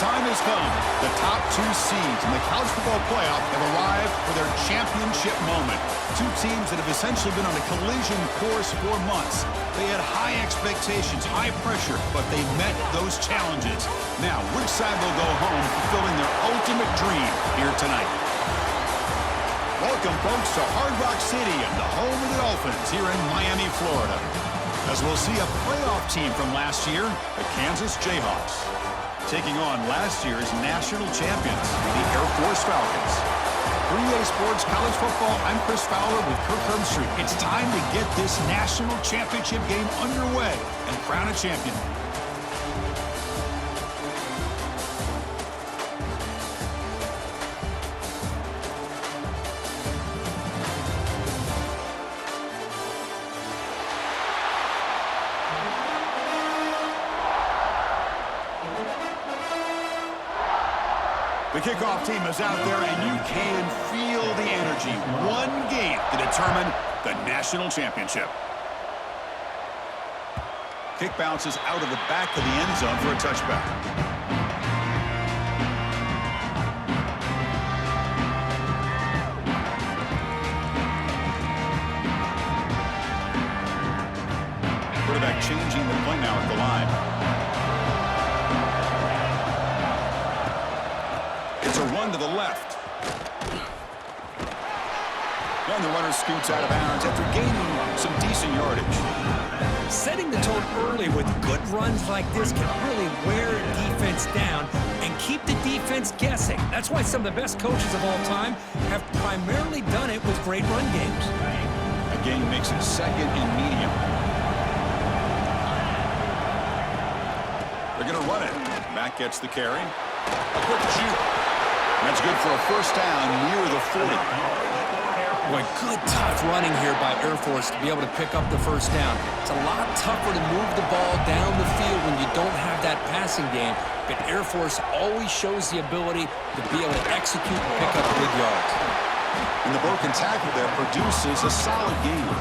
time has come. The top two seeds in the college football playoff have arrived for their championship moment. Two teams that have essentially been on a collision course for months. They had high expectations, high pressure, but they met those challenges. Now, which side will go home fulfilling their ultimate dream here tonight? Welcome, folks, to Hard Rock Stadium, the home of the Dolphins here in Miami, Florida. As we'll see a playoff team from last year, the Kansas Jayhawks, taking on last year's national champions, the Air Force Falcons. 3A Sports College Football, I'm Chris Fowler with Kirk Herbstreit. It's time to get this national championship game underway and crown a champion. The kickoff team is out there, and you can feel the energy. One game to determine the national championship. Kick bounces out of the back of the end zone for a touchback. Quarterback changing the play now at the line. It's a run to the left. And the runner scoots out of bounds after gaining some decent yardage. Setting the tone early with good runs like this can really wear a defense down and keep the defense guessing. That's why some of the best coaches of all time have primarily done it with great run games. The game makes it second and medium. They're going to run it. Matt gets the carry. A quick shoot. That's good for a first down near the 40. Boy, good tough running here by Air Force to be able to pick up the first down. It's a lot tougher to move the ball down the field when you don't have that passing game, but Air Force always shows the ability to be able to execute and pick up big yards. And the broken tackle there produces a solid game.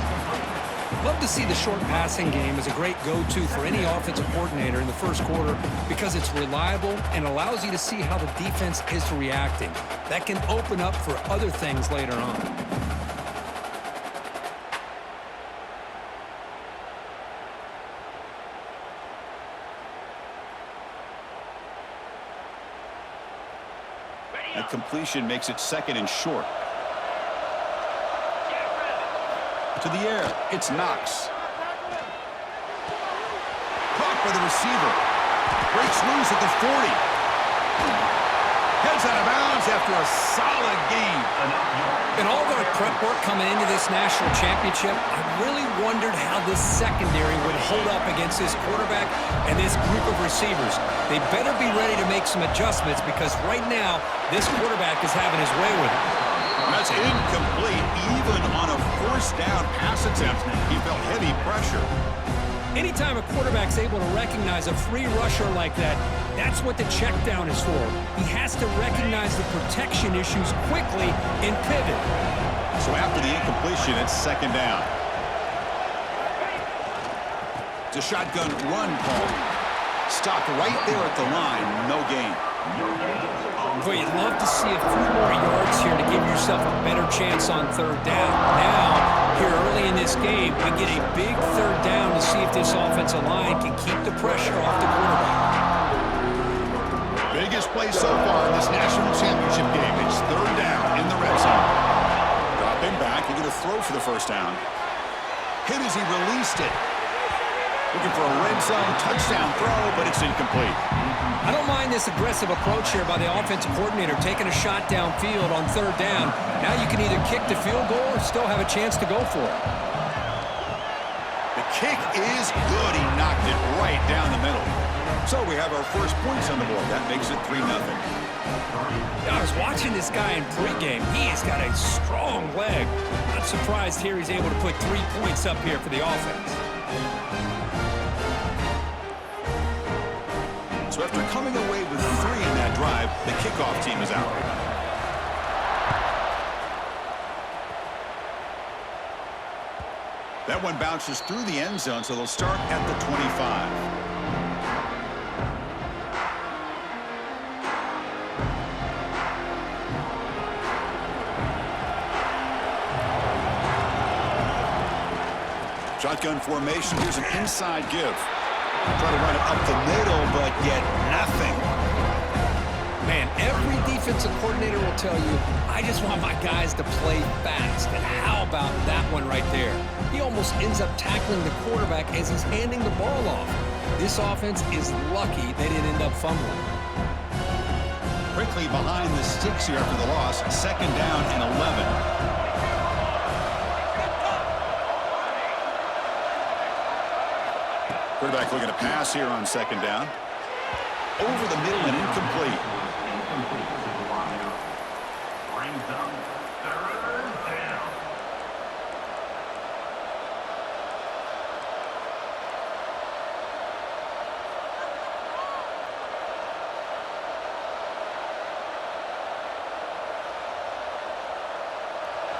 Love to see the short passing game as a great go-to for any offensive coordinator in the first quarter because it's reliable and allows you to see how the defense is reacting. That can open up for other things later on. That completion makes it second and short. To the air, it's Knox. Caught by the receiver. Breaks loose at the 40. Heads out of bounds after a solid game. In all their prep work coming into this national championship, I really wondered how this secondary would hold up against this quarterback and this group of receivers. They better be ready to make some adjustments because right now, this quarterback is having his way with it. That's incomplete. Even on a first down pass attempt, he felt heavy pressure. Anytime a quarterback's able to recognize a free rusher like that, that's what the check down is for. He has to recognize the protection issues quickly and pivot. So after the incompletion, it's second down. It's a shotgun run call. Stopped right there at the line. No gain. Boy, you'd love to see a few more yards here to give yourself a better chance on third down. Now, here early in this game, we get a big third down to see if this offensive line can keep the pressure off the quarterback. Biggest play so far in this national championship game. It's third down in the red zone. Dropping back, he's going to throw for the first down. Hit as he released it. Looking for a red zone touchdown throw, but it's incomplete. I don't mind this aggressive approach here by the offensive coordinator, taking a shot downfield on third down. Now you can either kick the field goal or still have a chance to go for it. The kick is good. He knocked it right down the middle. So we have our first points on the board. That makes it 3-0. I was watching this guy in pregame. He has got a strong leg. Not surprised here he's able to put 3 points up here for the offense. So after coming away with 3 in that drive, the kickoff team is out. That one bounces through the end zone, so they'll start at the 25. Shotgun formation. Here's an inside give. Try to run it up the middle, but get nothing. Man, every defensive coordinator will tell you, I just want my guys to play fast. And how about that one right there? He almost ends up tackling the quarterback as he's handing the ball off. This offense is lucky they didn't end up fumbling. Quickly behind the sticks here after the loss. 2nd down and 11. Quarterback looking to pass here on 2nd down. Over the middle and incomplete. Brings up 3rd down.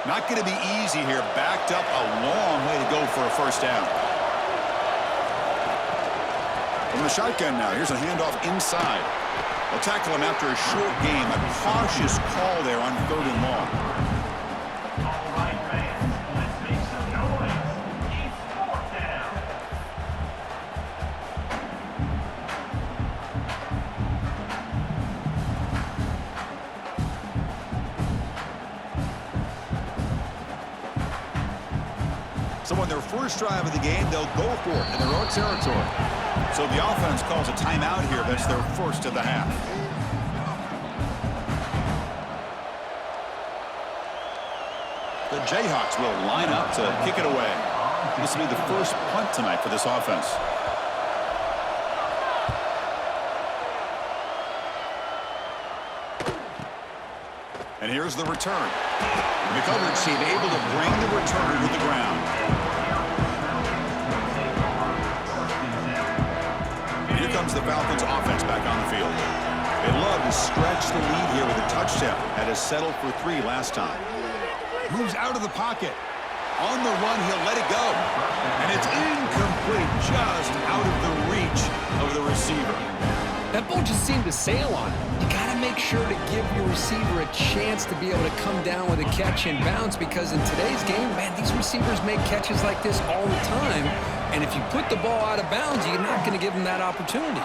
Not going to be easy here. Backed up a long way to go for a 1st down. From the shotgun now, here's a handoff inside. They'll tackle him after a short game. A cautious call there on 3rd and long. All right, fans, let's make some noise. It's 4th down. So on their first drive of the game, they'll go for it in their own territory. So the offense calls a timeout here. That's their first of the half. The Jayhawks will line up to kick it away. This will be the first punt tonight for this offense. And here's the return. The coverage team able to bring the return to the ground. Here comes the Falcons offense back on the field. They love to stretch the lead here with a touchdown. Had to settle for 3 last time. Moves out of the pocket. On the run, he'll let it go. And it's incomplete, just out of the reach of the receiver. That ball just seemed to sail on it. You got to make sure to give your receiver a chance to be able to come down with a catch and bounce, because in today's game, man, these receivers make catches like this all the time. And if you put the ball out of bounds, you're not going to give them that opportunity.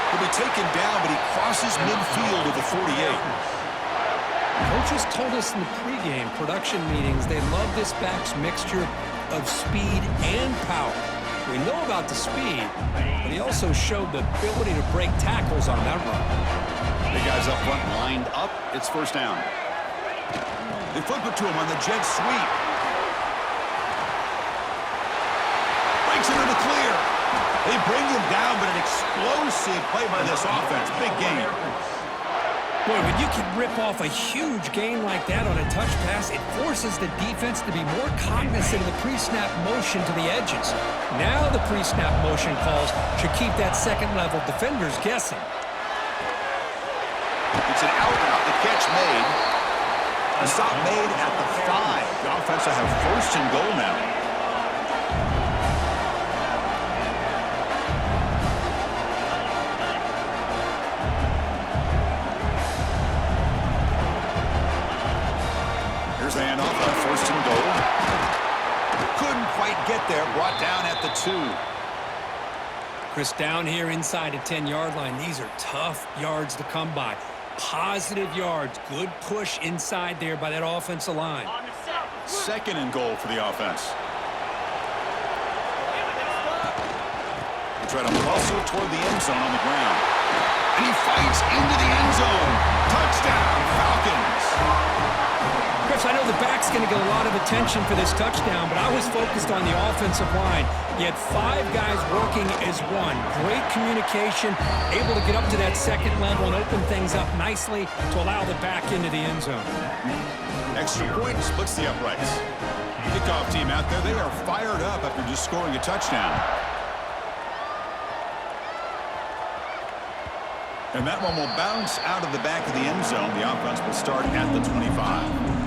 He'll be taken down, but he crosses midfield at the 48. Coaches told us in the pregame production meetings they love this back's mixture of speed and power. We know about the speed, but he also showed the ability to break tackles on that run. The guys up front lined up. It's 1st down. They flip it to him on the jet sweep. Breaks it in the clear. They bring him down, but an explosive play by this offense. Big game. Boy, when you can rip off a huge gain like that on a touch pass, it forces the defense to be more cognizant of the pre-snap motion to the edges. Now the pre-snap motion calls should keep that second-level defenders guessing. It's an out route. The catch made. A stop made at the 5. The offense will have 1st and goal now. Here's the handoff on 1st and goal. Couldn't quite get there. Brought down at the 2. Chris, down here inside the 10-yard line, these are tough yards to come by. Positive yards. Good push inside there by that offensive line. 2nd and goal for the offense. They try to muscle toward the end zone on the ground. And he fights into the end zone. Touchdown, Falcons. Chris, I know the back's going to get a lot of attention for this touchdown, but I was focused on the offensive line. You had 5 guys working as one. Great communication, able to get up to that second level and open things up nicely to allow the back into the end zone. Extra point splits the uprights. Kickoff team out there, they are fired up after just scoring a touchdown. And that one will bounce out of the back of the end zone. The offense will start at the 25.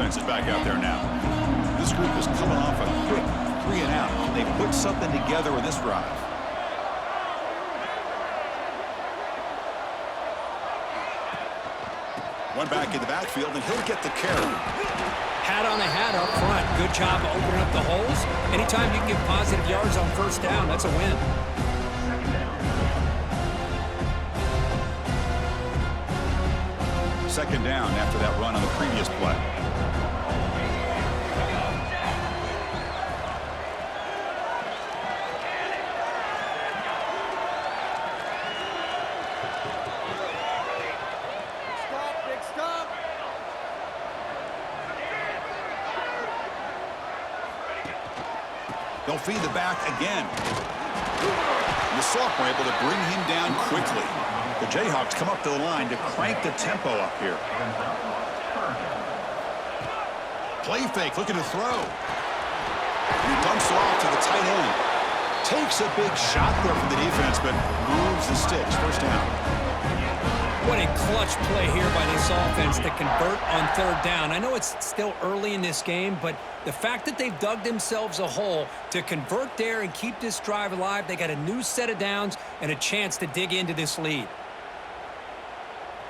offense is back out there now. This group is coming off a quick 3 and out. They put something together with this drive. One back in the backfield, and he'll get the carry. Hat on a hat up front. Good job opening up the holes. Anytime you can get positive yards on first down, that's a win. Second down after that run on the previous play. Big stop. They'll feed the back again. The sophomore able to bring him down quickly. The Jayhawks come up to the line to crank the tempo up here. Play fake, looking to throw. He dumps it off to the tight end. Takes a big shot there from the defense, but moves the sticks. First down. What a clutch play here by this offense to convert on third down. I know it's still early in this game, but the fact that they've dug themselves a hole to convert there and keep this drive alive, they got a new set of downs and a chance to dig into this lead.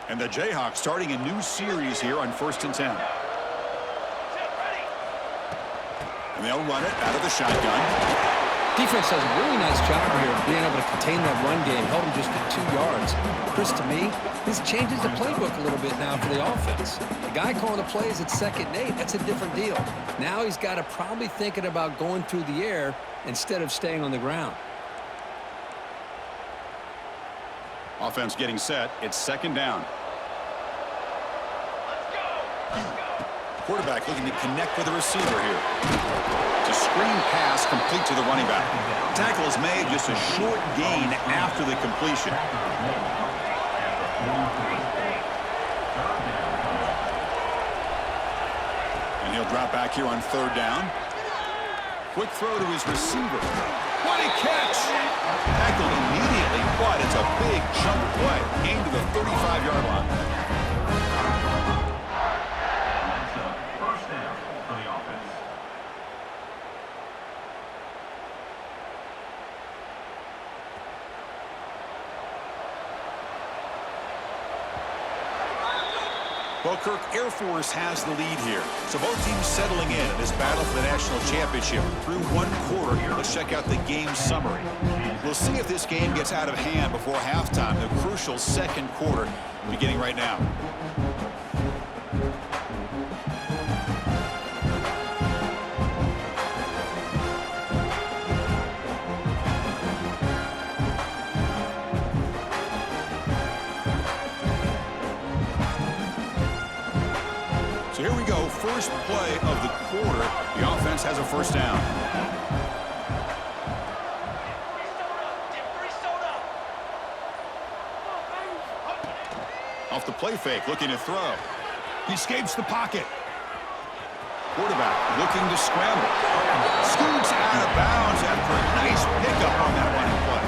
And the Jayhawks starting a new series here on 1st and 10. And they'll run it out of the shotgun. Defense does a really nice job here of being able to contain that run game, held them just to 2 yards. Chris, to me, this changes the playbook a little bit now for the offense. The guy calling the plays at 2nd and 8, that's a different deal. Now he's got to probably thinking about going through the air instead of staying on the ground. Offense getting set. It's 2nd down. Quarterback looking to connect with the receiver here. It's a screen pass complete to the running back. Tackle is made, just a short gain after the completion. And he'll drop back here on 3rd down. Quick throw to his receiver. What a catch! Tackled immediately, but it's a big chunk play. Gain to the 35-yard line. Well, Kirk, Air Force has the lead here. So both teams settling in this battle for the national championship through 1 quarter here. Let's check out the game summary. We'll see if this game gets out of hand before halftime, the crucial 2nd quarter beginning right now. So here we go, first play of the quarter. The offense has a 1st down. Off the play fake, looking to throw. He escapes the pocket. Quarterback looking to scramble. Scoots out of bounds after a nice pickup on that running play.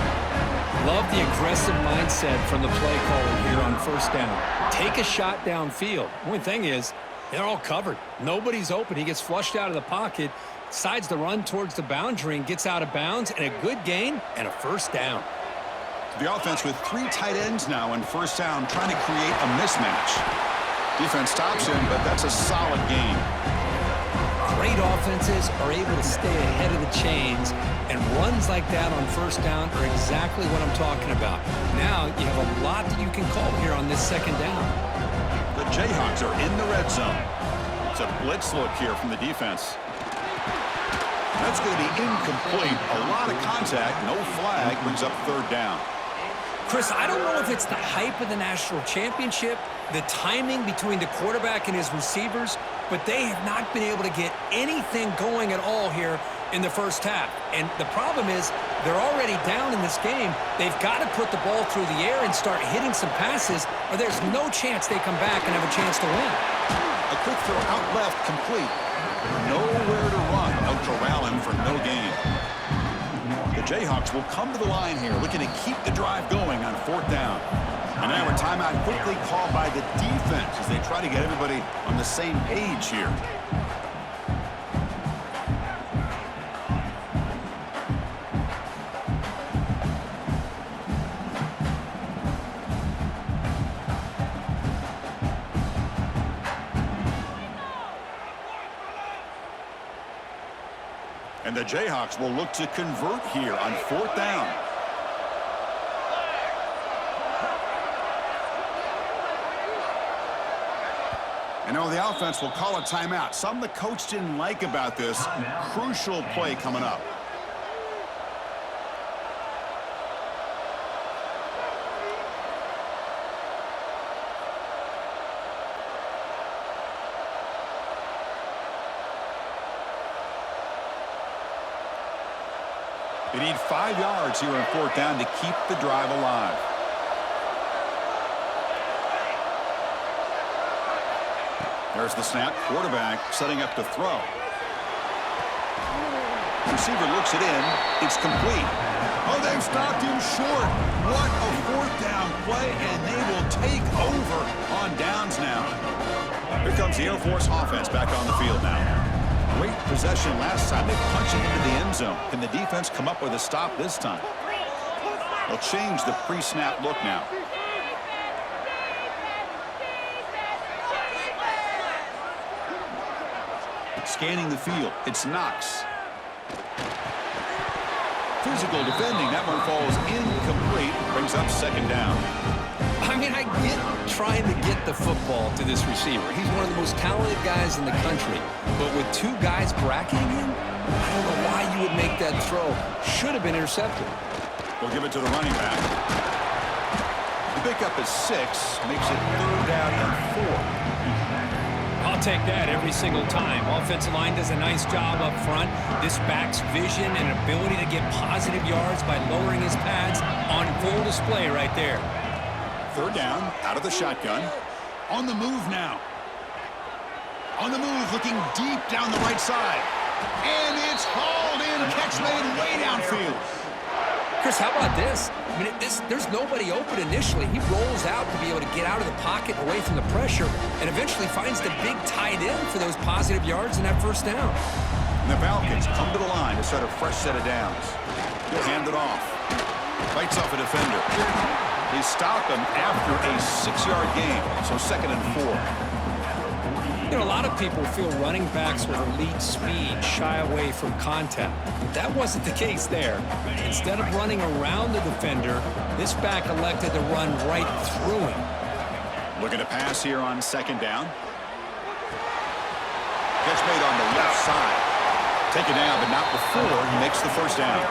Love the aggressive mindset from the play caller here on 1st down. Take a shot downfield. Only thing is, they're all covered. Nobody's open. He gets flushed out of the pocket, decides to run towards the boundary and gets out of bounds, and a good gain and a 1st down. The offense with 3 tight ends now on 1st down, trying to create a mismatch. Defense stops him, but that's a solid gain. Great offenses are able to stay ahead of the chains, and runs like that on 1st down are exactly what I'm talking about. Now you have a lot that you can call here on this 2nd down. The Jayhawks are in the red zone. It's a blitz look here from the defense. That's going to be incomplete. A lot of contact, no flag, brings up 3rd down. Chris, I don't know if it's the hype of the national championship, the timing between the quarterback and his receivers, but they have not been able to get anything going at all here in the 1st half. And the problem is they're already down in this game. They've got to put the ball through the air and start hitting some passes, or there's no chance they come back and have a chance to win. A quick throw out left, complete. Nowhere to run. They'll corral him for no gain. The The Jayhawks will come to the line here, looking to keep the drive going on 4th down. And now a timeout quickly called by the defense as they try to get everybody on the same page here. And the Jayhawks will look to convert here on 4th down. And now the offense will call a timeout. Something the coach didn't like about this. Crucial play coming up. They need 5 yards here on 4th down to keep the drive alive. There's the snap. Quarterback setting up to throw. Receiver looks it in. It's complete. Oh, they've stopped him short. What a 4th down play, and they will take over on downs now. Here comes the Air Force offense back on the field now. Great possession last time. They punched it into the end zone. Can the defense come up with a stop this time? They'll change the pre-snap look now. Scanning the field. It's Knox. Physical defending. That one falls incomplete. Brings up 2nd down. I mean, I get trying to get the football to this receiver. He's one of the most talented guys in the country. But with 2 guys bracketing him, I don't know why you would make that throw. Should have been intercepted. We'll give it to the running back. The pickup is 6. Makes it 3rd down and 4. I'll take that every single time. Offensive line does a nice job up front. This back's vision and ability to get positive yards by lowering his pads on full display right there. 3rd down, out of the shotgun. On the move now. On the move, looking deep down the right side. And it's hauled in. Catch made way downfield. Chris, how about this? I mean, there's nobody open initially. He rolls out to be able to get out of the pocket away from the pressure and eventually finds the big tight end for those positive yards in that 1st down. And the Falcons come to the line to start a fresh set of downs. He'll hand it off. Fights off a defender. They stop him after a 6-yard gain, so 2nd and 4. You know, a lot of people feel running backs with elite speed shy away from contact. But that wasn't the case there. Instead of running around the defender, this back elected to run right through him. Looking to pass here on 2nd down. Catch made on the left side. Taken down, but not before he makes the 1st down.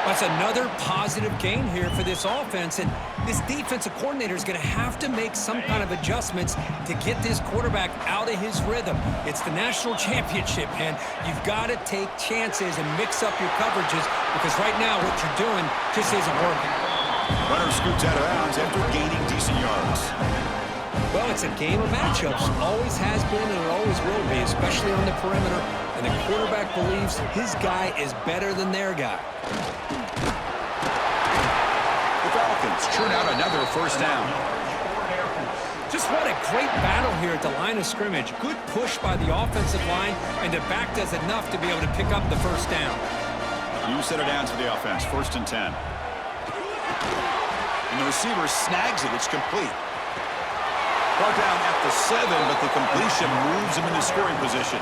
That's another positive gain here for this offense, and this defensive coordinator is going to have to make some kind of adjustments to get this quarterback out of his rhythm. It's the national championship, and you've got to take chances and mix up your coverages because right now what you're doing just isn't working. Runner scoots out of bounds after gaining decent yards. Well, it's a game of matchups. Always has been and it always will be, especially on the perimeter, and the quarterback believes his guy is better than their guy. The Falcons churn out another 1st down. Just what a great battle here at the line of scrimmage. Good push by the offensive line, and the back does enough to be able to pick up the 1st down. New set of downs for the offense, 1st and 10. And the receiver snags it. It's complete. Brought down at the 7, but the completion moves him into scoring position.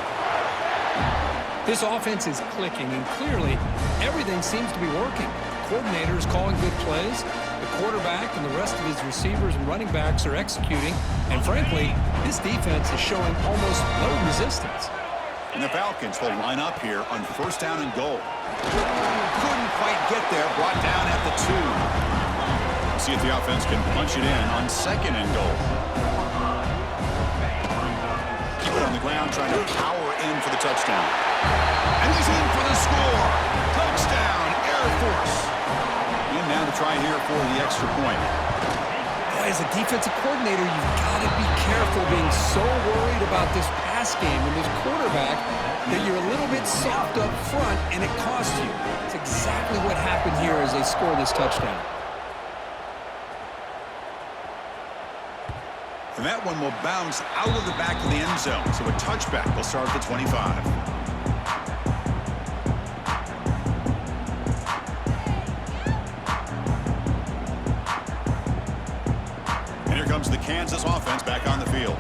This offense is clicking, and clearly everything seems to be working. The coordinator is calling good plays. The quarterback and the rest of his receivers and running backs are executing. And frankly, this defense is showing almost no resistance. And the Falcons will line up here on 1st down and goal. Couldn't quite get there. Brought down at the 2. See if the offense can punch it in on 2nd and goal. Keep it on the ground, trying to power in for the touchdown. And he's in for the score. Touchdown, Air Force. In now to try here for the extra point. As a defensive coordinator, you've got to be careful being so worried about this pass game and this quarterback that you're a little bit soft up front and it costs you. It's exactly they score this touchdown. And that one will bounce out of the back of the end zone. So a touchback will start at the 25. And here comes the Kansas offense back on the field.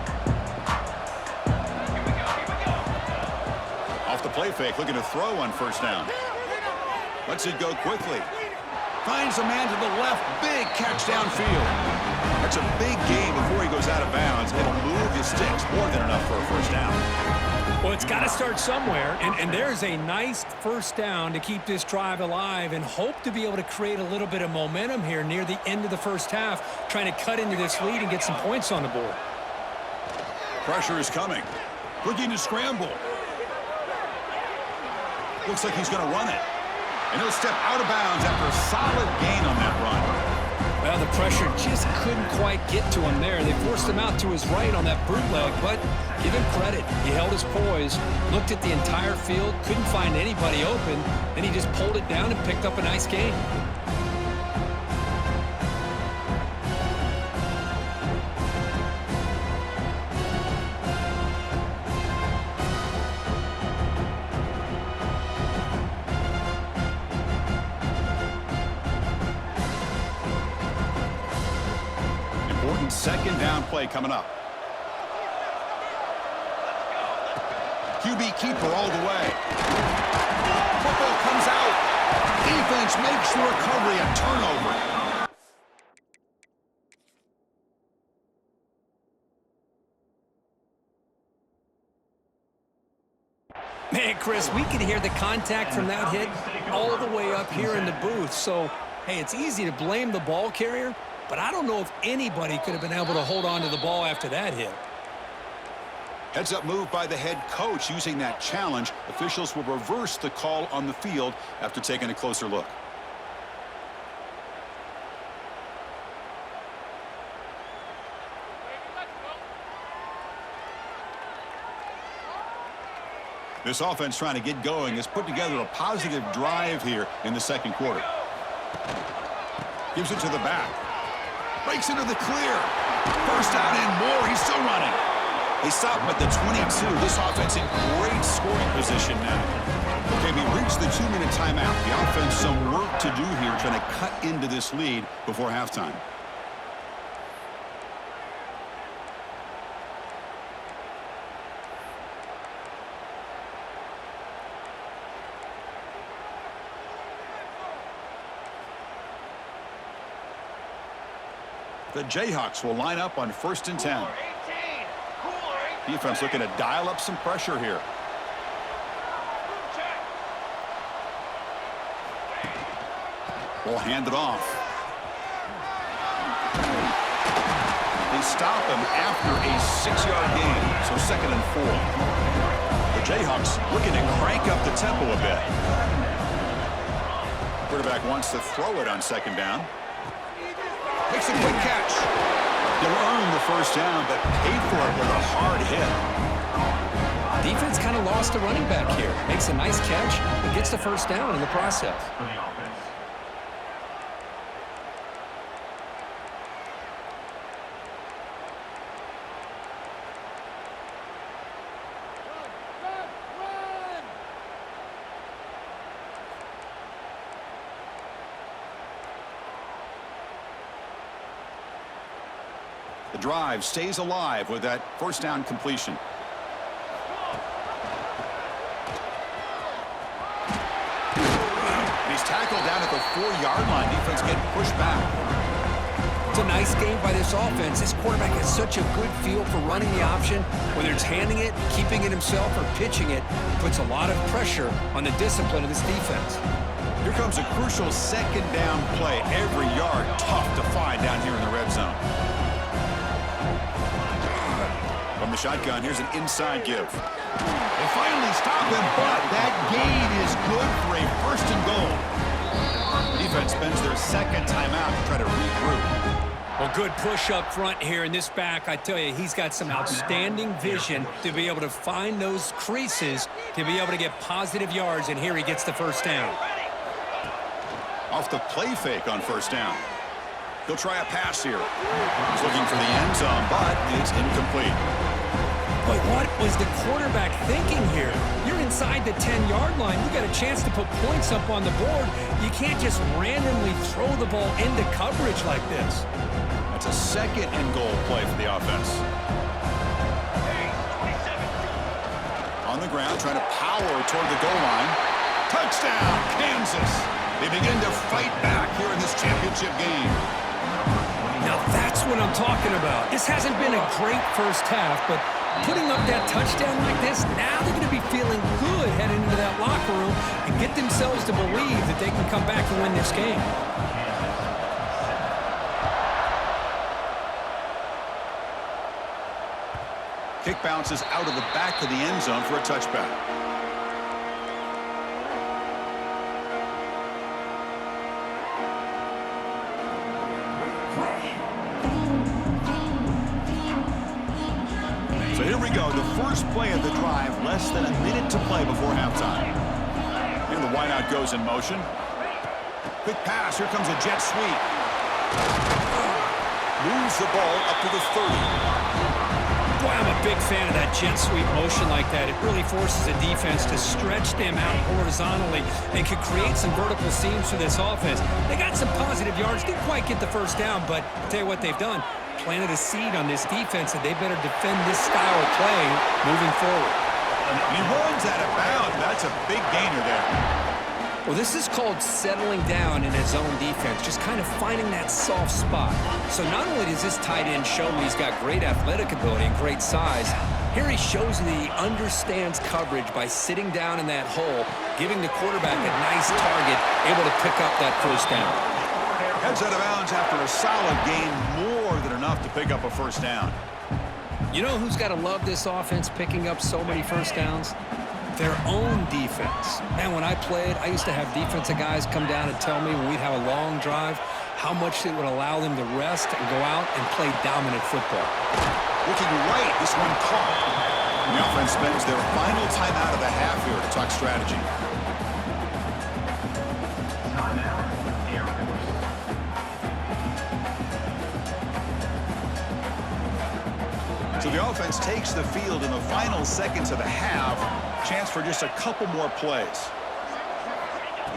Off the play fake, looking to throw on first down. Lets it go quickly. Finds a man to the left. Big catch downfield. That's a big gain before he goes out of bounds. It'll move the sticks more than enough for a first down. Well, it's got to start somewhere, and there's a nice first down to keep this drive alive and hope to be able to create a little bit of momentum here near the end of the first half, trying to cut into this lead and get some points on the board. Pressure is coming. Looking to scramble. Looks like he's going to run it. And he'll step out of bounds after a solid gain on that run. Well, the pressure just couldn't quite get to him there. They forced him out to his right on that bootleg, but give him credit. He held his poise, looked at the entire field, couldn't find anybody open, then he just pulled it down and picked up a nice gain. Second down play coming up. QB keeper all the way. Football comes out. Defense makes the recovery a turnover. Man, Chris, we can hear the contact from that hit all the way up here in the booth. So, hey, it's easy to blame the ball carrier, but I don't know if anybody could have been able to hold on to the ball after that hit. Heads up move by the head coach using that challenge. Officials will reverse the call on the field after taking a closer look. This offense trying to get going has put together a positive drive here in the second quarter. Gives it to the back. Breaks into the clear. First down and more. He's still running. They stop him at the 22. This offense in great scoring position now. Okay, we reached the 2-minute timeout. The offense some work to do here trying to cut into this lead before halftime. The Jayhawks will line up on 1st and 10. Defense looking to dial up some pressure here. We'll hand it off. They stop him after a 6-yard gain, so 2nd and 4. The Jayhawks looking to crank up the tempo a bit. Quarterback wants to throw it on 2nd down. Makes a quick catch. He'll earn the first down, but paid for it with a hard hit. Defense kind of lost a running back here. Makes a nice catch, but gets the first down in the process. The drive stays alive with that first down completion. And he's tackled down at the 4-yard line. Defense getting pushed back. It's a nice game by this offense. This quarterback has such a good feel for running the option. Whether it's handing it, keeping it himself, or pitching it, puts a lot of pressure on the discipline of this defense. Here comes a crucial 2nd down play. Every yard tough to find down here in the red zone. From the shotgun, here's an inside give. They finally stop him, but that gain is good for a 1st and goal. Defense spends their 2nd timeout to try to regroup. Well, good push up front here in this back. I tell you, he's got some outstanding vision to be able to find those creases, to be able to get positive yards, and here he gets the first down. Off the play fake on first down. He'll try a pass here. He's looking for the end zone, but it's incomplete. But what was the quarterback thinking here? You're inside the 10-yard line. You got a chance to put points up on the board. You can't just randomly throw the ball into coverage like this. That's a second and goal play for the offense. On the ground, trying to power toward the goal line. Touchdown, Kansas. They begin to fight back here in this championship game. Now that's what I'm talking about. This hasn't been a great first half, but putting up that touchdown like this, now they're going to be feeling good heading into that locker room and get themselves to believe that they can come back and win this game. Kick bounces out of the back of the end zone for a touchback. So here we go, the first play of the drive, less than a minute to play before halftime. And the wideout goes in motion. Quick pass, here comes a jet sweep. Moves the ball up to the 30. Boy, I'm a big fan of that jet sweep motion like that. It really forces a defense to stretch them out horizontally and can create some vertical seams for this offense. They got some positive yards, didn't quite get the first down, but I'll tell you what they've done. Planted a seed on this defense that they better defend this style of play moving forward. He runs out of bounds. That's a big gainer there. Well, this is called settling down in his zone defense, just kind of finding that soft spot. So not only does this tight end show he's got great athletic ability and great size, here he shows that he understands coverage by sitting down in that hole, giving the quarterback a nice target, able to pick up that first down. Heads out of bounds after a solid gain, more than enough to pick up a first down. You know who's got to love this offense picking up so many first downs? Their own defense. And when I played, I used to have defensive guys come down and tell me when we'd have a long drive how much it would allow them to rest and go out and play dominant football. Looking right, this one caught. The offense spends their final timeout of the half here to talk strategy. So the offense takes the field in the final seconds of the half. Chance for just a couple more plays.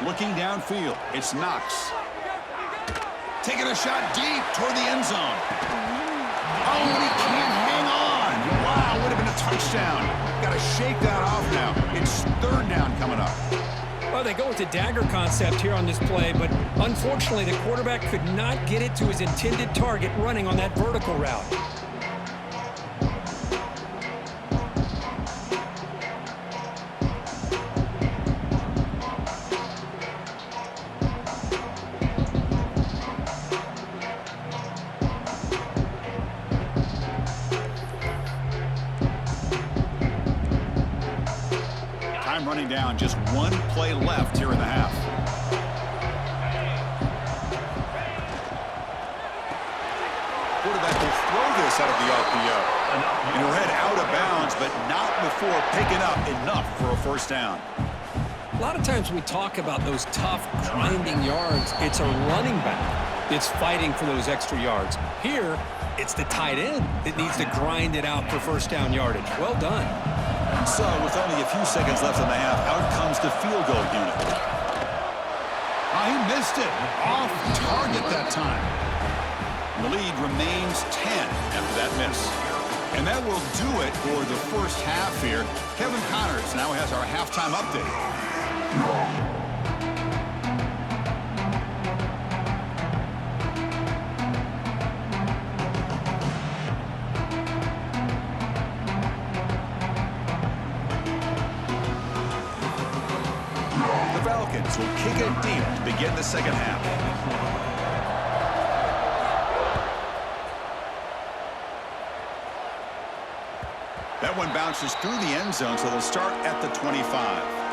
Looking downfield, it's Knox. Taking a shot deep toward the end zone. Oh, and he can't hang on. Wow, would have been a touchdown. Got to shake that off now. It's third down coming up. Well, they go with the dagger concept here on this play, but unfortunately the quarterback could not get it to his intended target running on that vertical route. Running down, just one play left here in the half. Quarterback will throw this out of the RPO. And he'll head out of bounds, but not before picking up enough for a first down. A lot of times we talk about those tough, grinding yards. It's a running back that's fighting for those extra yards. Here, it's the tight end that needs to grind it out for first down yardage. Well done. So, with only a few seconds left in the half, out comes the field goal unit. He missed it. Off target that time. The lead remains 10 after that miss. And that will do it for the first half here. Kevin Connors now has our halftime update. Falcons will kick it deep to begin the second half. That one bounces through the end zone, so they'll start at the 25.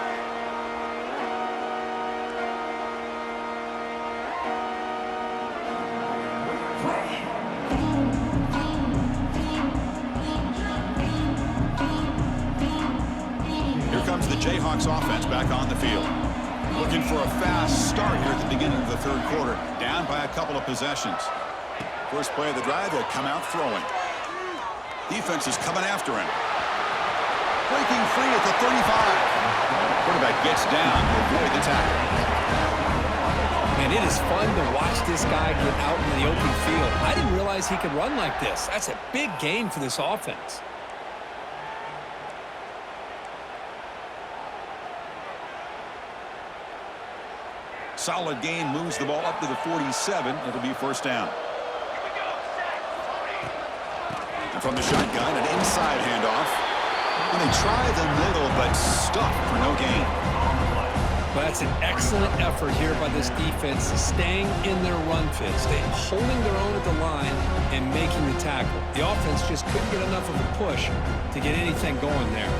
Here comes the Jayhawks offense back on the field. Looking for a fast start here at the beginning of the third quarter, down by a couple of possessions. First play of the drive, they come out throwing. Defense is coming after him. Breaking free at the 35. Quarterback gets down to avoid the tackle. And it is fun to watch this guy get out in the open field. I didn't realize he could run like this. That's a big gain for this offense. Solid gain, moves the ball up to the 47. It'll be first down. And from the shotgun, an inside handoff. And they try the middle, but stuffed for no gain. But that's an excellent effort here by this defense, staying in their run fit, holding their own at the line and making the tackle. The offense just couldn't get enough of a push to get anything going there.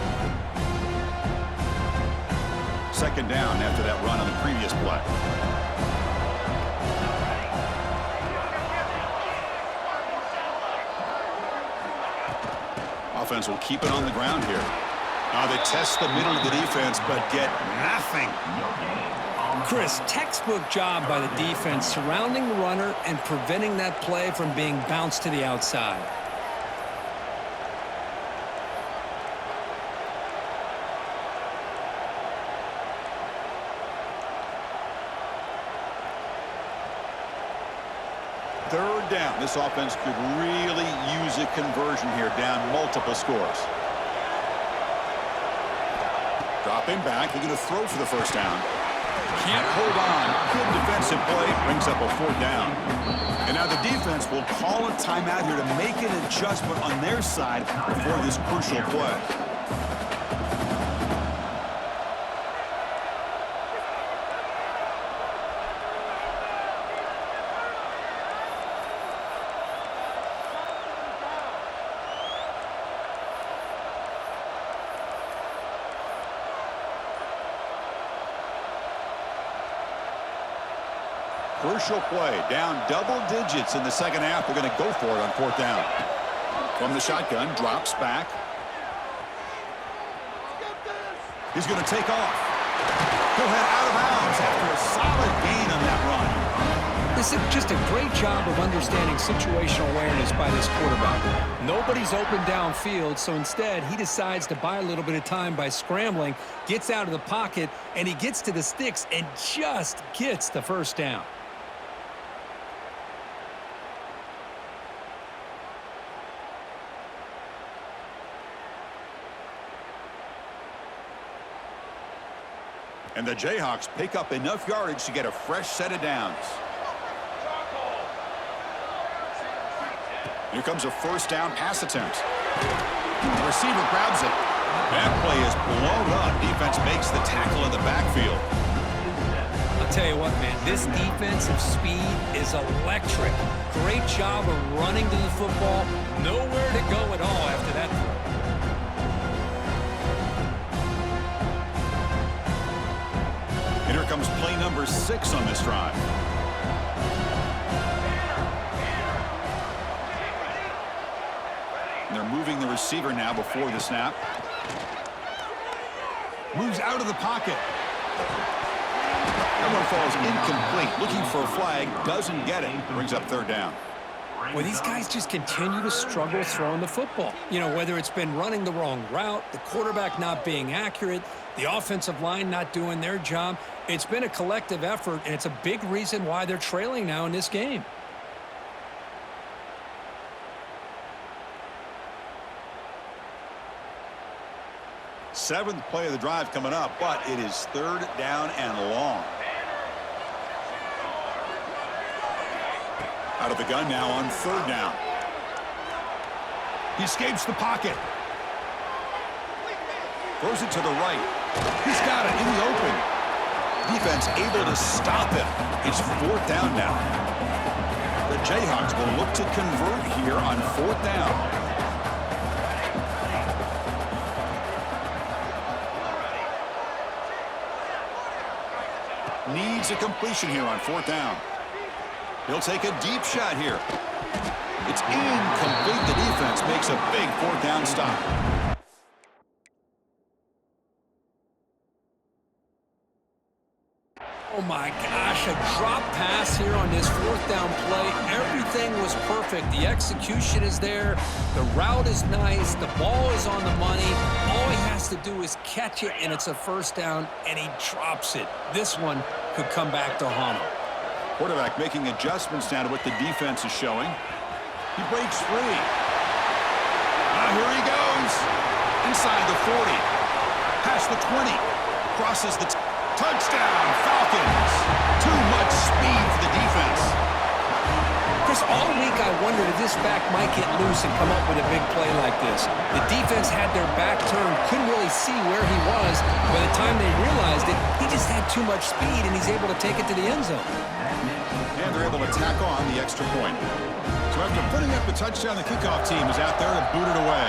Second down after that run on the previous play. Offense will keep it on the ground here. They test the middle of the defense, but get nothing. Chris, textbook job by the defense surrounding the runner and preventing that play from being bounced to the outside. Third down. This offense could really use a conversion here, down multiple scores. Dropping back. They're going to throw for the first down. Can't hold on. Good defensive play. Brings up a fourth down. And now the defense will call a timeout here to make an adjustment on their side before this crucial play. Crucial play, down double digits in the second half. They're going to go for it on fourth down. From the shotgun, drops back. He's going to take off. He'll head out of bounds after a solid gain on that run. This is just a great job of understanding situational awareness by this quarterback. Nobody's open downfield, so instead he decides to buy a little bit of time by scrambling, gets out of the pocket, and he gets to the sticks and just gets the first down. And the Jayhawks pick up enough yardage to get a fresh set of downs. Here comes a first down pass attempt. The receiver grabs it. That play is blown up. Defense makes the tackle in the backfield. I'll tell you what, man, this defensive speed is electric. Great job of running to the football. Nowhere to go at all after that throw. And here comes play number 6 on this drive. And they're moving the receiver now before the snap. Moves out of the pocket. That one falls incomplete. Looking for a flag. Doesn't get it. Brings up third down. Well, these guys just continue to struggle throwing the football. You know, whether it's been running the wrong route, the quarterback not being accurate, the offensive line not doing their job. It's been a collective effort, and it's a big reason why they're trailing now in this game. Seventh play of the drive coming up, but it is third down and long. Out of the gun now on third down. He escapes the pocket. Throws it to the right. He's got it in the open. Defense able to stop him. It's fourth down now. The Jayhawks will look to convert here on fourth down. Needs a completion here on fourth down. He'll take a deep shot here. It's incomplete. The defense makes a big fourth down stop. Oh, my gosh. gosh, a drop pass here on this fourth down play. Everything was perfect. The execution is there. The route is nice. The ball is on the money. All he has to do is catch it, and it's a first down, and he drops it. This one could come back to haunt him. Quarterback making adjustments now to what the defense is showing. He breaks free. Here he goes. Inside the 40. Past the 20. Crosses the touchdown, Falcons. Too much speed for the defense. Chris, all week I wondered if this back might get loose and come up with a big play like this. The defense had their back turned, couldn't really see where he was. By the time they realized it, he just had too much speed, and he's able to take it to the end zone. And they're able to tack on the extra point. So after putting up the touchdown, the kickoff team is out there to boot it away.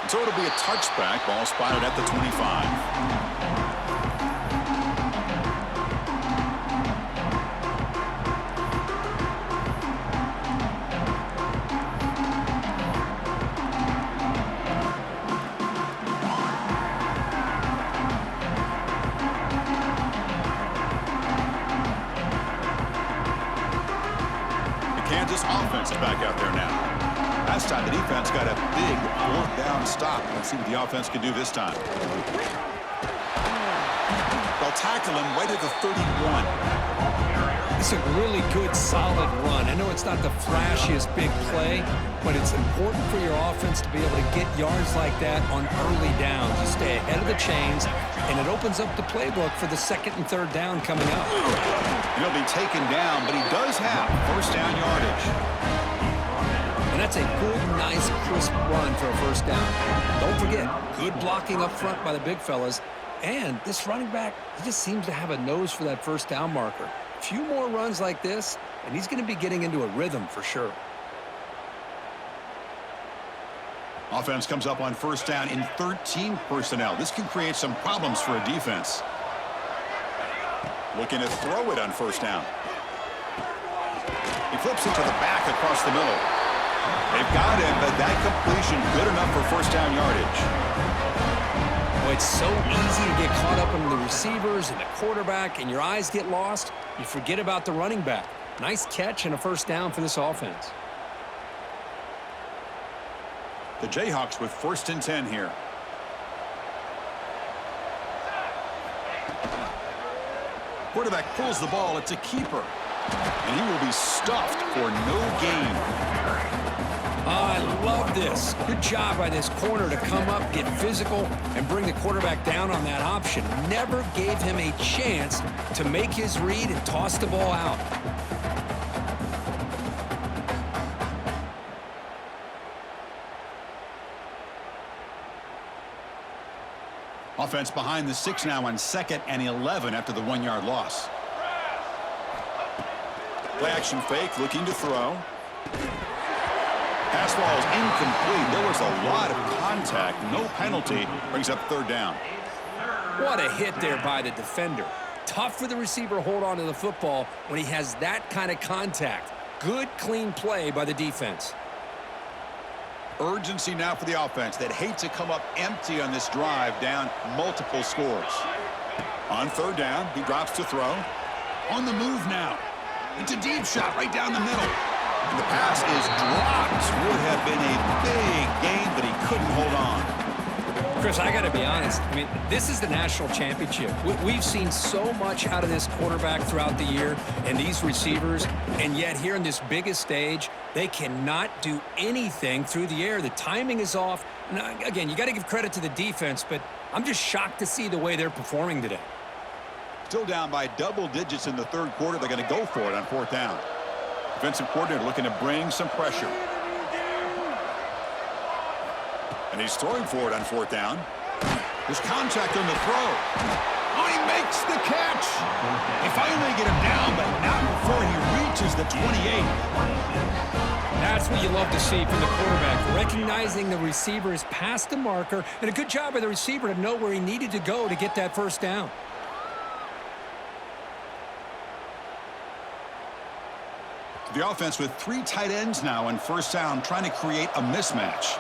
So it'll be a touchback. Ball spotted at the 25. Kansas offense is back out there now. Last time the defense got a big fourth down stop. Let's see what the offense can do this time. They'll tackle him right at the 31. It's a really good, solid run. I know it's not the flashiest big play, but it's important for your offense to be able to get yards like that on early downs. You stay ahead of the chains, and it opens up the playbook for the second and third down coming up. He'll be taken down, but he does have first down yardage. And that's a good, nice, crisp run for a first down. Don't forget, good blocking up front by the big fellas. And this running back, he just seems to have a nose for that first down marker. A few more runs like this, and he's going to be getting into a rhythm for sure. Offense comes up on first down in 13 personnel. This can create some problems for a defense. Looking to throw it on first down. He flips it to the back across the middle. They've got him, but that completion good enough for first down yardage. Well, it's so easy to get caught up in the receivers and the quarterback, and your eyes get lost. You forget about the running back. Nice catch and a first down for this offense. The Jayhawks with first and 10 here. Quarterback pulls the ball. It's a keeper. And he will be stuffed for no gain. Oh, I love this. Good job by this corner to come up, get physical, and bring the quarterback down on that option. Never gave him a chance to make his read and toss the ball out. Offense behind the 6 now on 2nd and 11 after the 1-yard loss. Play action fake, looking to throw. Pass ball is incomplete. There was a lot of contact. No penalty. Brings up third down. What a hit there by the defender. Tough for the receiver to hold on to the football when he has that kind of contact. Good, clean play by the defense. Urgency now for the offense that hates to come up empty on this drive, down multiple scores. On third down, he drops to throw. On the move now. It's a deep shot right down the middle. And the pass is dropped. Would have been a big gain, but he couldn't hold on. Chris, I got to be honest. I mean, this is the national championship. We've seen so much out of this quarterback throughout the year and these receivers, and yet here in this biggest stage, they cannot do anything through the air. The timing is off. Now, again, you got to give credit to the defense, but I'm just shocked to see the way they're performing today. Still down by double digits in the third quarter. They're going to go for it on fourth down. Defensive coordinator looking to bring some pressure. And he's throwing for it on fourth down. There's contact on the throw. Oh, he makes the catch. They finally get him down, but not before he reaches the 28. That's what you love to see from the quarterback, recognizing the receiver is past the marker, and a good job by the receiver to know where he needed to go to get that first down. The offense with 3 tight ends now on first down, trying to create a mismatch.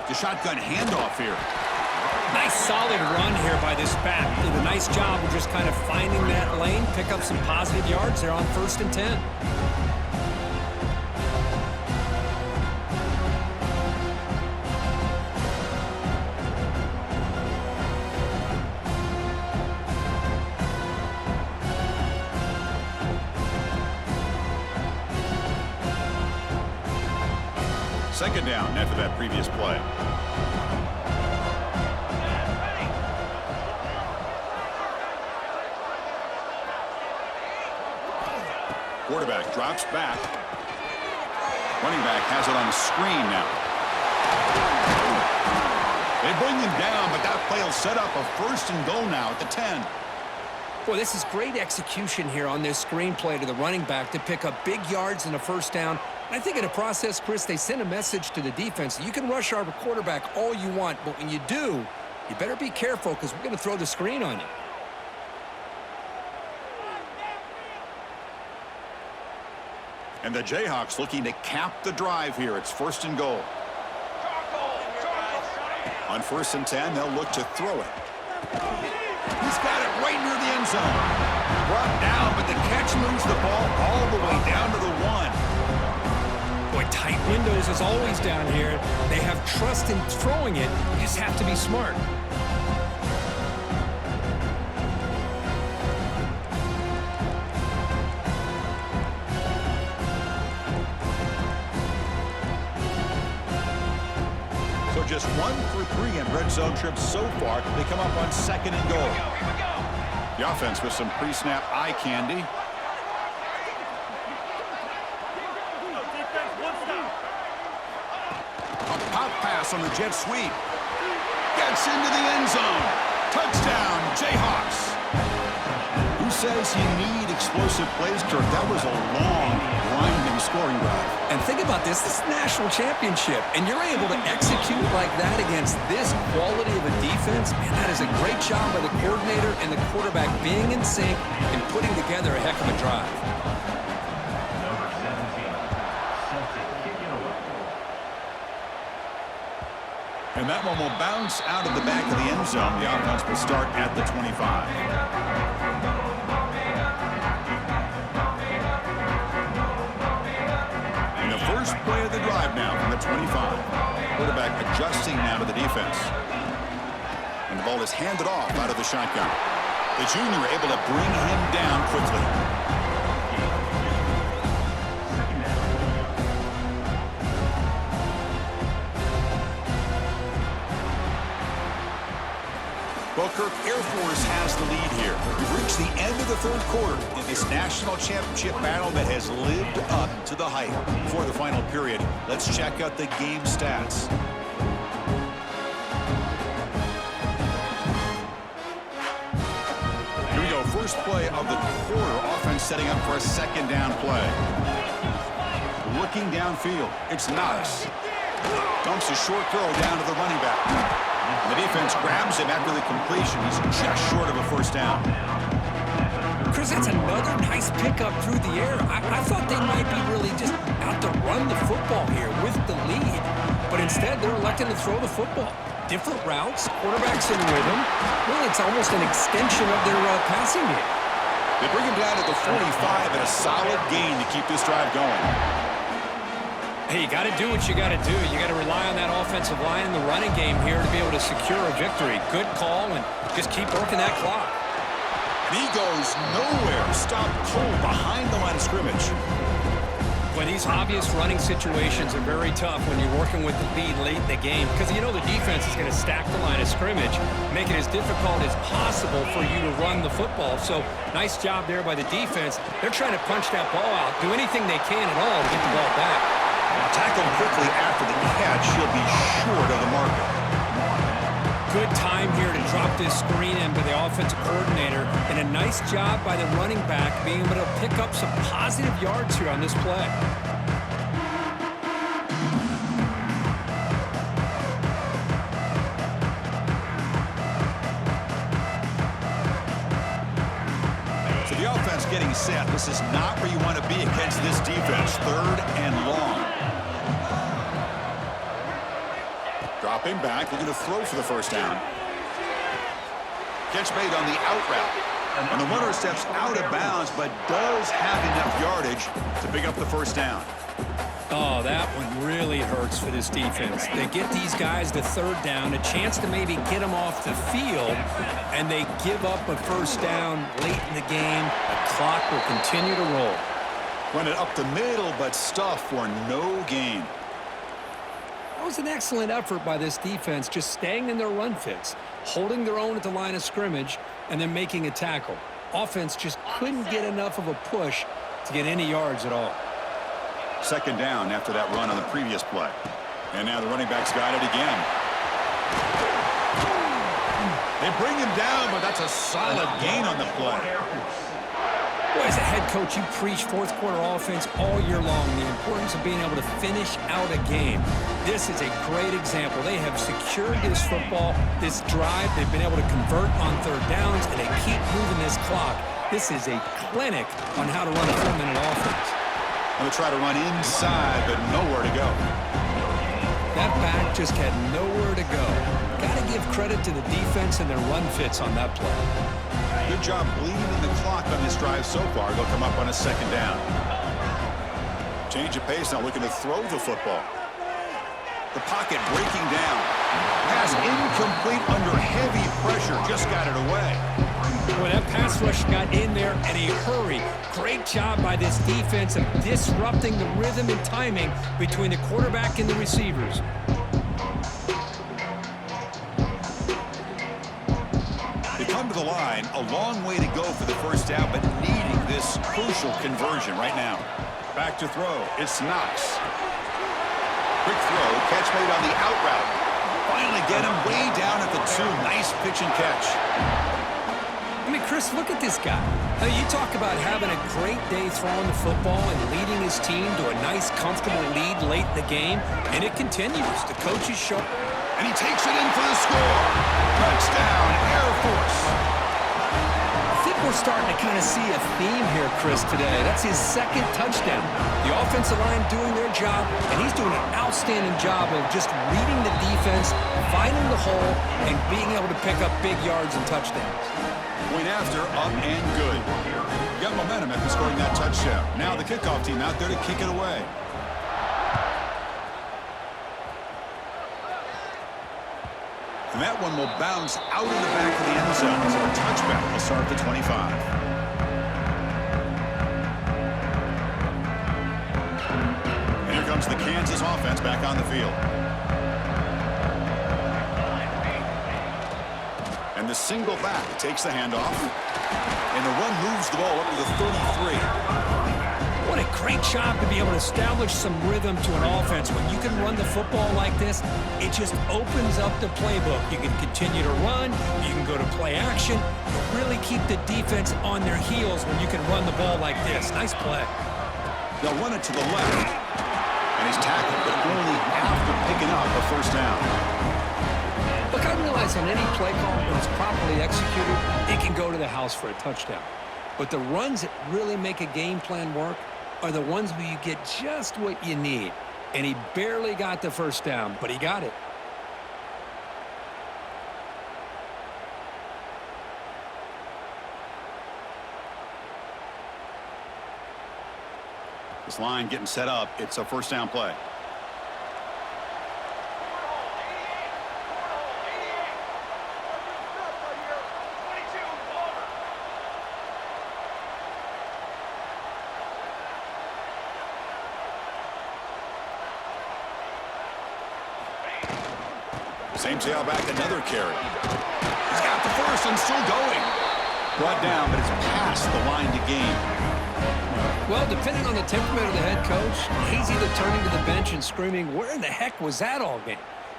The shotgun handoff here. Nice solid run here by this back. Did a nice job of just kind of finding that lane, pick up some positive yards there on 1st and 10. Second down after that previous play. Quarterback drops back. Running back has it on the screen now. They bring him down, but that play will set up a 1st and goal now at the 10. Boy, this is great execution here on this screen play to the running back to pick up big yards and a 1st down. I think in the process, Chris, they send a message to the defense. You can rush our quarterback all you want, but when you do, you better be careful because we're going to throw the screen on you. And the Jayhawks looking to cap the drive here. It's 1st and goal. On 1st and 10, they'll look to throw it. He's got it right near the end zone. Brought down, but the catch moves the ball all the way down to the 1. Boy, tight windows as always down here. They have trust in throwing it. You just have to be smart. Just 1 for 3 in red zone trips so far. They come up on 2nd and goal. The offense with some pre-snap eye candy. A pop pass on the jet sweep. Gets into the end zone. Touchdown, Jayhawks. Who says you need explosive plays, Kirk? That was a long, grinding scoring drive. And think about this is a national championship, and you're able to execute like that against this quality of a defense. Man, that is a great job by the coordinator and the quarterback being in sync and putting together a heck of a drive. Number 17, Celtic kicking away. And that one will bounce out of the back of the end zone. The offense will start at the 25. First play of the drive now from the 25. Quarterback adjusting now to the defense. And the ball is handed off out of the shotgun. The junior able to bring him down quickly. Well, Kirk, Air Force has the lead here. We've reached the end of the 3rd quarter in this national championship battle that has lived up to the hype. Before the final period, let's check out the game stats. Here we go, first play of the quarter. Offense setting up for a 2nd down play. Looking downfield, it's Knox. Dumps a short throw down to the running back. The defense grabs him after the completion. He's just short of a 1st down. Chris, that's another nice pickup through the air. I thought they might be really just out to run the football here with the lead. But instead, they're electing to throw the football. Different routes, quarterbacks in rhythm. Really, it's almost an extension of their passing game. They bring him down to the 45 and a solid gain to keep this drive going. Hey, you got to do what you got to do. You got to rely on that offensive line in the running game here to be able to secure a victory. Good call, and just keep working that clock. And he goes nowhere. Stopped cold behind the line of scrimmage. Well, these obvious running situations are very tough when you're working with the lead late in the game because you know the defense is going to stack the line of scrimmage, make it as difficult as possible for you to run the football. So, nice job there by the defense. They're trying to punch that ball out, do anything they can at all to get the ball back. Tackle quickly after the catch. He'll be short of the marker. Good time here to drop this screen in by the offensive coordinator, and a nice job by the running back being able to pick up some positive yards here on this play. So the offense getting set. This is not where you want to be against this defense. 3rd and long. Dropping back, looking to throw for the first down. Catch made on the out route. And the runner steps out of bounds, but does have enough yardage to pick up the first down. Oh, that one really hurts for this defense. They get these guys to third down, a chance to maybe get them off the field, and they give up a first down late in the game. The clock will continue to roll. Run it up the middle, but stuff for no gain. That was an excellent effort by this defense, just staying in their run fits, holding their own at the line of scrimmage, and then making a tackle. Offense just couldn't get enough of a push to get any yards at all. Second down after that run on the previous play. And now the running back's got it again. They bring him down, but that's a solid gain on the play. Boy, as a head coach, you preach fourth quarter offense all year long, the importance of being able to finish out a game. This is a great example. They have secured this football, this drive. They've been able to convert on third downs, and they keep moving this clock. This is a clinic on how to run a 4-minute offense. Going to try to run inside, but nowhere to go. That back just had nowhere to go. Got to give credit to the defense and their run fits on that play. Good job bleeding the clock on this drive so far. They'll come up on a second down. Change of pace now, looking to throw the football. The pocket breaking down. Pass incomplete under heavy pressure. Just got it away. Well, that pass rush got in there in a hurry. Great job by this defense of disrupting the rhythm and timing between the quarterback and the receivers. They come to the line, a long way to go for the first down, but needing this crucial conversion right now. Back to throw. It's Knox. Quick throw. Catch made on the out route. Finally get him way down at the 2. Nice pitch and catch. I mean, Chris, look at this guy. Now, you talk about having a great day throwing the football and leading his team to a nice, comfortable lead late in the game, and it continues. The coach is sharp. And he takes it in for the score. Touchdown, Air Force. I think we're starting to kind of see a theme here, Chris, today. That's his second touchdown. The offensive line doing their job, and he's doing an outstanding job of just reading the defense, finding the hole, and being able to pick up big yards and touchdowns. Point after, up and good. Got momentum after scoring that touchdown. Now the kickoff team out there to kick it away. And that one will bounce out of the back of the end zone. So a touchback will start at the 25. And here comes the Kansas offense back on the field. And the single back takes the handoff. And the run moves the ball up to the 33. What a great job to be able to establish some rhythm to an offense. When you can run the football like this, it just opens up the playbook. You can continue to run. You can go to play action. You really keep the defense on their heels when you can run the ball like this. Nice play. They'll run it to the left. And he's tackled, but only after picking up a first down. Look, I realize on any play call, when it's properly executed, it can go to the house for a touchdown. But the runs that really make a game plan work are the ones where you get just what you need. And he barely got the first down, but he got it. This line getting set up. It's a first down play. Same tailback, another carry. He's got the first and still going. Brought down, but it's past the line to gain. Well, depending on the temperament of the head coach, he's either turning to the bench and screaming, where in the heck was that all game?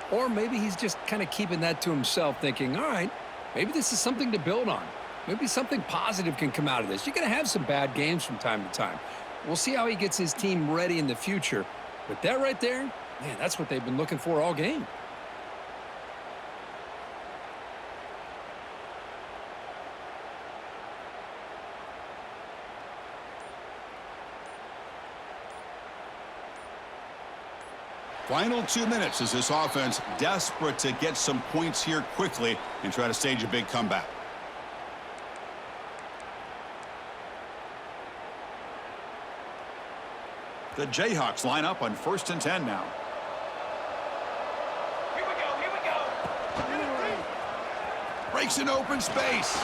Or maybe he's just kind of keeping that to himself, thinking, all right, maybe this is something to build on. Maybe something positive can come out of this. You're going to have some bad games from time to time. We'll see how he gets his team ready in the future. But that right there, man, that's what they've been looking for all game. Final 2 minutes as this offense desperate to get some points here quickly and try to stage a big comeback. The Jayhawks line up on 1st and 10 now. Here we go, here we go. Breaks in open space.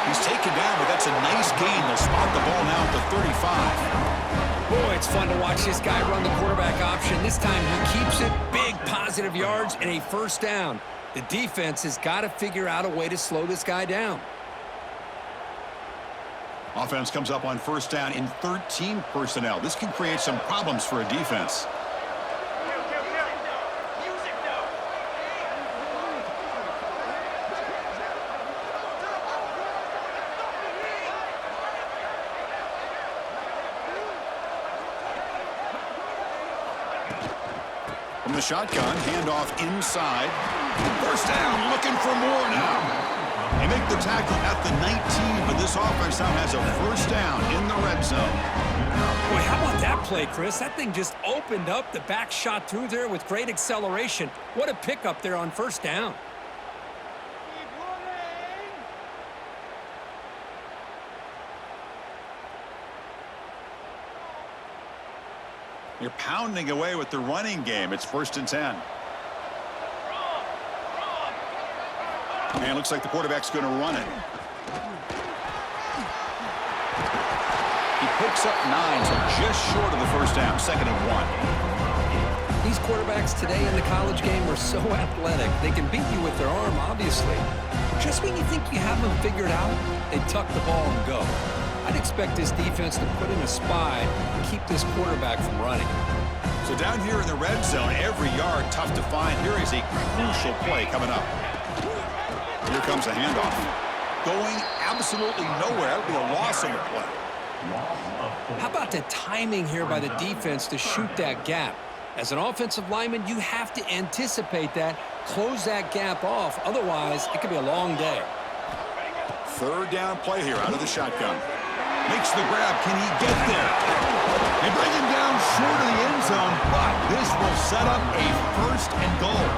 He's taken down, but that's a nice gain. They'll spot the ball now at the 35. Boy, it's fun to watch this guy run the quarterback option. This time he keeps it. Big positive yards and a first down. The defense has got to figure out a way to slow this guy down. Offense comes up on 1st down in 13 personnel. This can create some problems for a defense. From the shotgun, handoff inside. 1st down, looking for more now. They make the tackle at the 19, but this offense now has a 1st down in the red zone. Boy, how about that play, Chris? That thing just opened up. The back shot through there with great acceleration. What a pickup there on 1st down. Keep running. You're pounding away with the running game. It's 1st and 10. And looks like the quarterback's going to run it. He picks up 9, so just short of the 1st down. 2nd and 1. These quarterbacks today in the college game are so athletic. They can beat you with their arm, obviously. Just when you think you have them figured out, they tuck the ball and go. I'd expect this defense to put in a spy and keep this quarterback from running. So down here in the red zone, every yard tough to find. Here is a crucial play coming up. Here comes a handoff. Going absolutely nowhere. That would be a loss on the play. How about the timing here by the defense to shoot that gap? As an offensive lineman, you have to anticipate that, close that gap off. Otherwise, it could be a long day. 3rd down play here out of the shotgun. Makes the grab. Can he get there? They bring him down short of the end zone, but this will set up a 1st and goal.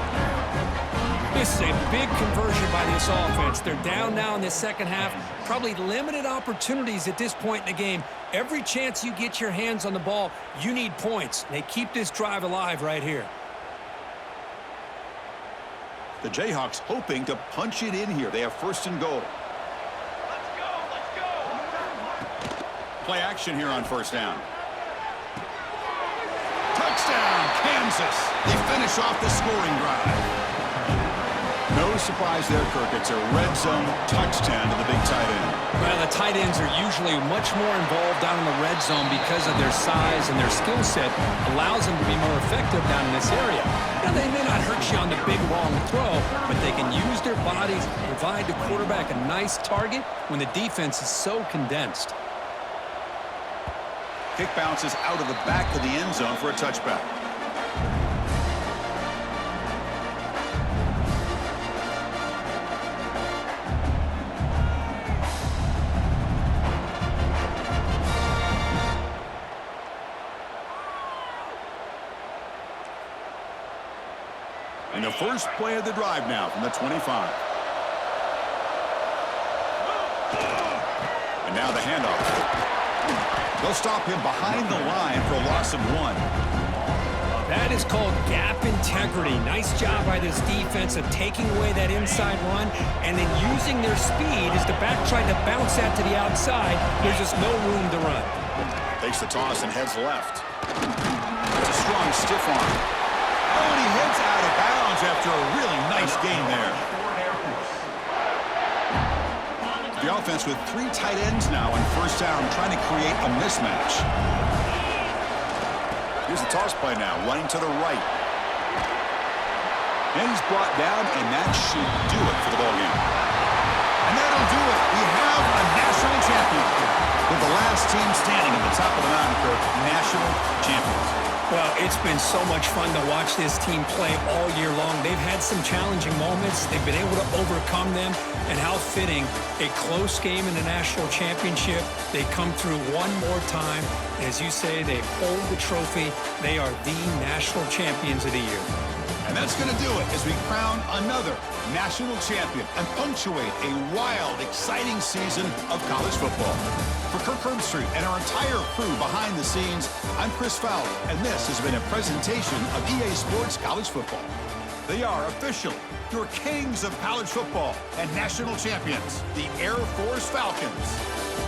This is a big conversion by this offense. They're down now in the 2nd half. Probably limited opportunities at this point in the game. Every chance you get your hands on the ball, you need points. They keep this drive alive right here. The Jayhawks hoping to punch it in here. They have 1st and goal. Let's go, let's go. Play action here on 1st down. Touchdown, Kansas. They finish off the scoring drive. No surprise there, Kirk. It's a red zone touchdown to the big tight end. Well, the tight ends are usually much more involved down in the red zone because of their size and their skill set allows them to be more effective down in this area. Now, they may not hurt you on the big, long throw, but they can use their bodies to provide the quarterback a nice target when the defense is so condensed. Kick bounces out of the back of the end zone for a touchback. And the first play of the drive now from the 25. And now the handoff. They'll stop him behind the line for a loss of 1. That is called gap integrity. Nice job by this defense of taking away that inside run and then using their speed as the back tried to bounce that to the outside. There's just no room to run. Takes the toss and heads left. It's a strong stiff arm. Oh, and he heads out of bounds after a really nice gain there. The offense with 3 tight ends now on 1st down, trying to create a mismatch. Here's the toss play now, running to the right. And he's brought down, and that should do it for the ballgame. And that'll do it. We have a national champion. With the last team standing at the top of the mountain, Kirk, national champions. Well, it's been so much fun to watch this team play all year long. They've had some challenging moments. They've been able to overcome them. And how fitting, a close game in the national championship. They come through one more time. As you say, they hold the trophy. They are the national champions of the year. And that's going to do it as we crown another national champion and punctuate a wild, exciting season of college football. For Kirk Herbstreit and our entire crew behind the scenes, I'm Chris Fowler, and this has been a presentation of EA Sports College Football. They are officially your kings of college football and national champions, the Air Force Falcons.